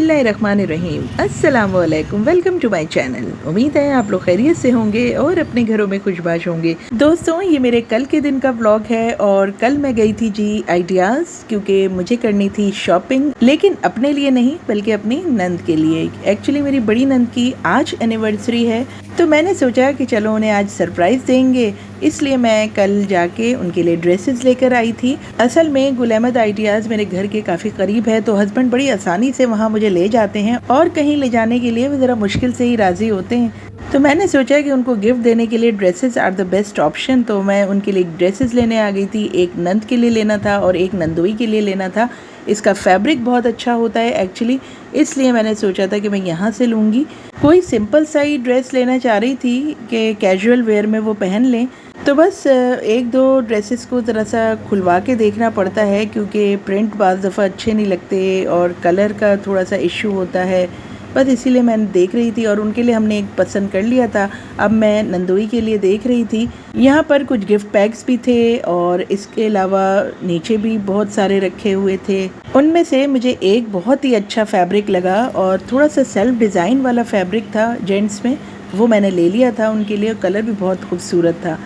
बिस्मिल्लाहिर्रहमानिर्रहीम। अस्सलाम वालेकुम, वेलकम टू माय चैनल। उम्मीद है आप लोग खैरियत से होंगे और अपने घरों में खुशबाश होंगे। दोस्तों, ये मेरे कल के दिन का व्लॉग है और कल मैं गई थी जी आइडियाज़, क्योंकि मुझे करनी थी शॉपिंग, लेकिन अपने लिए नहीं बल्कि अपनी नंद के लिए। एक्चुअली मेरी बड़ी नंद की आज एनिवर्सरी है, तो मैंने सोचा कि चलो उन्हें आज सरप्राइज़ देंगे, इसलिए मैं कल जाके उनके लिए ड्रेसेस लेकर आई थी। असल में गुल अहमद आइडियाज़ मेरे घर के काफ़ी करीब है, तो हस्बैंड बड़ी आसानी से वहाँ मुझे ले जाते हैं और कहीं ले जाने के लिए वो ज़रा मुश्किल से ही राज़ी होते हैं। तो मैंने सोचा कि उनको गिफ्ट देने के लिए dresses are the best option, तो मैं उनके लिए ड्रेसेस लेने आ गई थी। एक नंद के लिए लेना था और एक नंदोई के लिए लेना था। इसका फैब्रिक बहुत अच्छा होता है एक्चुअली, इसलिए मैंने सोचा था कि मैं यहाँ से लूँगी। कोई सिंपल सा ही ड्रेस लेना चाह रही थी कि कैजुअल वेयर में वो पहन लें, तो बस एक दो ड्रेसेस को ज़रा सा खुलवा के देखना पड़ता है, क्योंकि प्रिंट बाज़ दफ़ा अच्छे नहीं लगते और कलर का थोड़ा सा इशू होता है। बस इसीलिए मैंने देख रही थी और उनके लिए हमने एक पसंद कर लिया था। अब मैं नंदोई के लिए देख रही थी। यहाँ पर कुछ गिफ्ट पैक्स भी थे और इसके अलावा नीचे भी बहुत सारे रखे हुए थे। उनमें से मुझे एक बहुत ही अच्छा फैब्रिक लगा और थोड़ा सा सेल्फ डिज़ाइन वाला फैब्रिक था जेंट्स में, वो मैंने ले लिया था उनके लिए। कलर भी बहुत खूबसूरत था।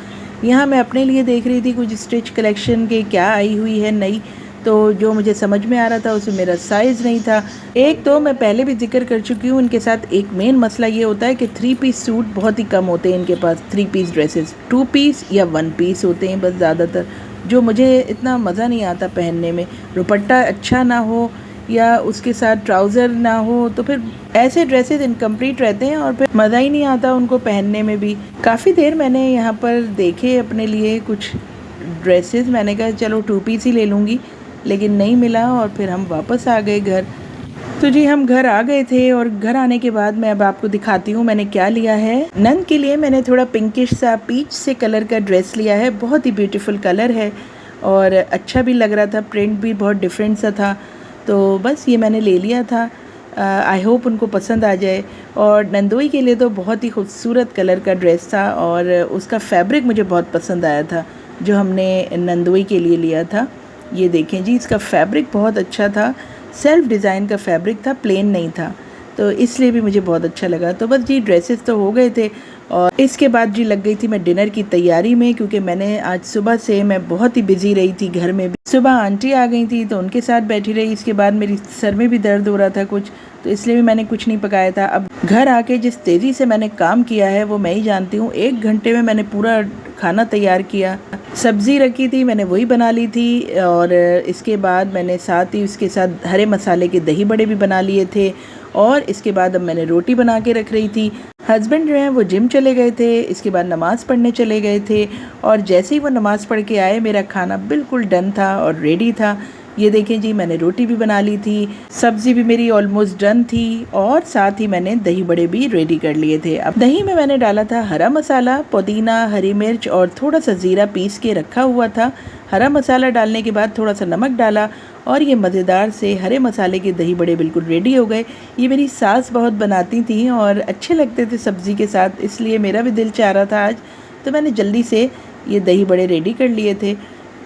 यहाँ मैं अपने लिए देख रही थी कुछ स्टिच कलेक्शन के क्या आई हुई है नई, तो जो मुझे समझ में आ रहा था उसमें मेरा साइज़ नहीं था। एक तो मैं पहले भी जिक्र कर चुकी हूँ, इनके साथ एक मेन मसला ये होता है कि 3 पीस सूट बहुत ही कम होते हैं इनके पास। 3 पीस ड्रेसेस 2 पीस या 1 पीस होते हैं बस ज़्यादातर, जो मुझे इतना मज़ा नहीं आता पहनने में। दुपट्टा अच्छा ना हो या उसके साथ ट्राउज़र ना हो तो फिर ऐसे ड्रेसेस इनकम्प्लीट रहते हैं और फिर मज़ा ही नहीं आता उनको पहनने में भी। काफ़ी देर मैंने यहाँ पर देखे अपने लिए कुछ ड्रेसेस, मैंने कहा चलो 2 पीस ही ले लूँगी, लेकिन नहीं मिला और फिर हम वापस आ गए घर। तो जी हम घर आ गए थे और घर आने के बाद मैं अब आपको दिखाती हूँ मैंने क्या लिया है। नंद के लिए मैंने थोड़ा पिंकिश सा पीच से कलर का ड्रेस लिया है। बहुत ही ब्यूटीफुल कलर है और अच्छा भी लग रहा था, प्रिंट भी बहुत डिफरेंट सा था, तो बस ये मैंने ले लिया था। आई होप उनको पसंद आ जाए। और नंदोई के लिए तो बहुत ही खूबसूरत कलर का ड्रेस था और उसका फैब्रिक मुझे बहुत पसंद आया था जो हमने नंदोई के लिए लिया था। ये देखें जी, इसका फैब्रिक बहुत अच्छा था, सेल्फ डिज़ाइन का फैब्रिक था, प्लेन नहीं था, तो इसलिए भी मुझे बहुत अच्छा लगा। तो बस जी ड्रेसेस तो हो गए थे और इसके बाद जी लग गई थी मैं डिनर की तैयारी में, क्योंकि मैंने आज सुबह से मैं बहुत ही बिजी रही थी घर में भी। सुबह आंटी आ गई थी तो उनके साथ बैठी रही। इसके बाद मेरी सर में भी दर्द हो रहा था कुछ, तो इसलिए भी मैंने कुछ नहीं पकाया था। अब घर आके जिस तेज़ी से मैंने काम किया है वो मैं ही जानती हूँ। 1 घंटे में मैंने पूरा खाना तैयार किया। सब्ज़ी रखी थी मैंने वही बना ली थी और इसके बाद मैंने साथ ही उसके साथ हरे मसाले के दही बड़े भी बना लिए थे और इसके बाद अब मैंने रोटी बना के रख रही थी। हस्बैंड जो हैं वो जिम चले गए थे, इसके बाद नमाज़ पढ़ने चले गए थे और जैसे ही वो नमाज़ पढ़ के आए मेरा खाना बिल्कुल डन था और रेडी था। ये देखें जी, मैंने रोटी भी बना ली थी, सब्ज़ी भी मेरी ऑलमोस्ट डन थी और साथ ही मैंने दही बड़े भी रेडी कर लिए थे। अब दही में मैंने डाला था हरा मसाला, पुदीना, हरी मिर्च और थोड़ा सा ज़ीरा पीस के रखा हुआ था। हरा मसाला डालने के बाद थोड़ा सा नमक डाला और ये मज़ेदार से हरे मसाले के दही बड़े बिल्कुल रेडी हो गए। ये मेरी सास बहुत बनाती थी और अच्छे लगते थे सब्ज़ी के साथ, इसलिए मेरा भी दिल चाह रहा था आज, तो मैंने जल्दी से ये दही बड़े रेडी कर लिए थे।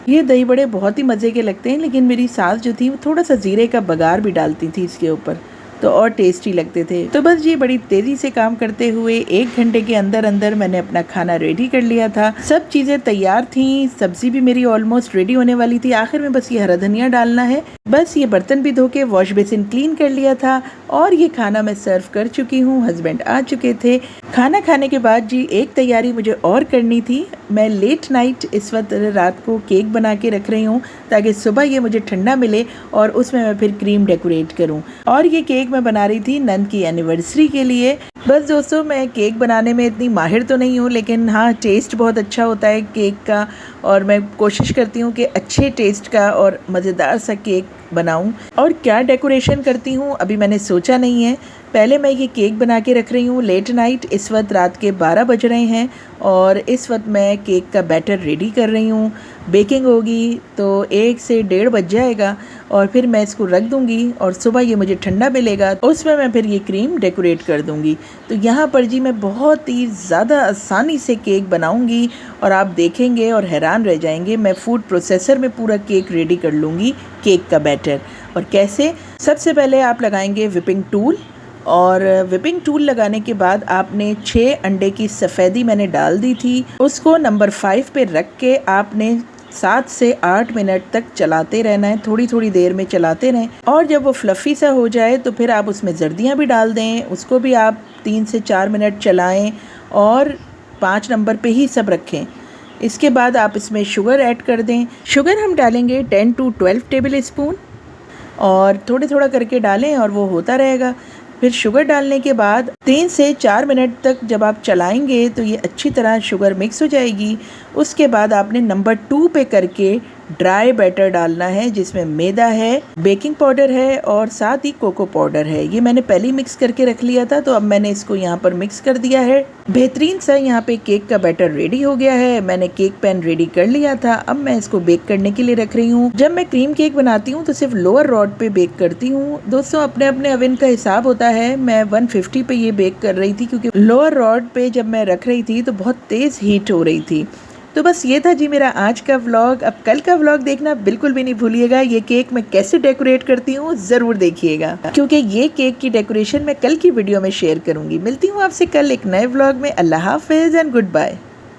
ये दही बड़े बहुत ही मज़े के लगते हैं, लेकिन मेरी सास जो थी वो थोड़ा सा ज़ीरे का बघार भी डालती थी इसके ऊपर, तो और टेस्टी लगते थे। तो बस ये बड़ी तेज़ी से काम करते हुए 1 घंटे के अंदर अंदर मैंने अपना खाना रेडी कर लिया था। सब चीज़ें तैयार थी, सब्ज़ी भी मेरी ऑलमोस्ट रेडी होने वाली थी। आखिर में बस ये हरा धनिया डालना है। बस ये बर्तन भी धो के वॉश बेसिन क्लीन कर लिया था और ये खाना मैं सर्व कर चुकी हूँ। हस्बैंड आ चुके थे। खाना खाने के बाद जी एक तैयारी मुझे और करनी थी। मैं लेट नाइट इस वक्त रात को केक बना के रख रही हूँ ताकि सुबह ये मुझे ठंडा मिले और उसमें मैं फिर क्रीम डेकोरेट करूँ। और ये केक मैं बना रही थी नंद की एनिवर्सरी के लिए। बस दोस्तों, मैं केक बनाने में इतनी माहिर तो नहीं हूँ, लेकिन हाँ टेस्ट बहुत अच्छा होता है केक का और मैं कोशिश करती हूँ कि अच्छे टेस्ट का और मज़ेदार सा केक बनाऊँ। और क्या डेकोरेशन करती हूँ अभी मैंने सोचा नहीं है। पहले मैं ये केक बना के रख रही हूँ लेट नाइट। इस वक्त रात के 12 बज रहे हैं और इस वक्त मैं केक का बैटर रेडी कर रही हूँ। बेकिंग होगी तो 1 से 1:30 बज जाएगा और फिर मैं इसको रख दूँगी और सुबह ये मुझे ठंडा मिलेगा, उसमें मैं फिर ये क्रीम डेकोरेट कर दूँगी। तो यहाँ पर जी मैं बहुत ही ज़्यादा आसानी से केक बनाऊँगी और आप देखेंगे और हैरान रह जाएंगे। मैं फूड प्रोसेसर में पूरा केक रेडी कर लूँगी, केक का बैटर, और कैसे, सबसे पहले आप लगाएंगे विपिंग टूल, और विपिंग टूल लगाने के बाद आपने 6 अंडे की सफ़ेदी मैंने डाल दी थी, उसको नंबर 5 पे रख के आपने 7 से 8 मिनट तक चलाते रहना है, थोड़ी थोड़ी देर में चलाते रहें। और जब वो फ्लफ़ी सा हो जाए तो फिर आप उसमें जर्दियाँ भी डाल दें, उसको भी आप 3 से 4 मिनट चलाएं और 5 नंबर पे ही सब रखें। इसके बाद आप इसमें शुगर ऐड कर दें। शुगर हम डालेंगे 10 to 12 टेबल स्पून, और थोड़ा करके डालें और वो होता रहेगा। फिर शुगर डालने के बाद 3 से 4 मिनट तक जब आप चलाएंगे तो ये अच्छी तरह शुगर मिक्स हो जाएगी। उसके बाद आपने नंबर 2 पे करके ड्राई बैटर डालना है, जिसमें मैदा है, बेकिंग पाउडर है और साथ ही कोको पाउडर है। ये मैंने पहले ही मिक्स करके रख लिया था, तो अब मैंने इसको यहाँ पर मिक्स कर दिया है। बेहतरीन सा यहाँ पे केक का बैटर रेडी हो गया है। मैंने केक पैन रेडी कर लिया था, अब मैं इसको बेक करने के लिए रख रही हूँ। जब मैं क्रीम केक बनाती हूँ तो सिर्फ लोअर रॉड पे बेक करती हूँ। दोस्तों अपने अपने ओवन का हिसाब होता है। मैं 150 पे ये बेक कर रही थी, क्योंकि लोअर रॉड पे जब मैं रख रही थी तो बहुत तेज़ हीट हो रही थी। तो बस ये था जी मेरा आज का व्लॉग। अब कल का व्लॉग देखना बिल्कुल भी नहीं भूलिएगा। ये केक मैं कैसे डेकोरेट करती हूँ ज़रूर देखिएगा, क्योंकि ये केक की डेकोरेशन मैं कल की वीडियो में शेयर करूँगी। मिलती हूँ आपसे कल एक नए व्लॉग में। अल्लाह हाफिज़ एंड गुड बाय।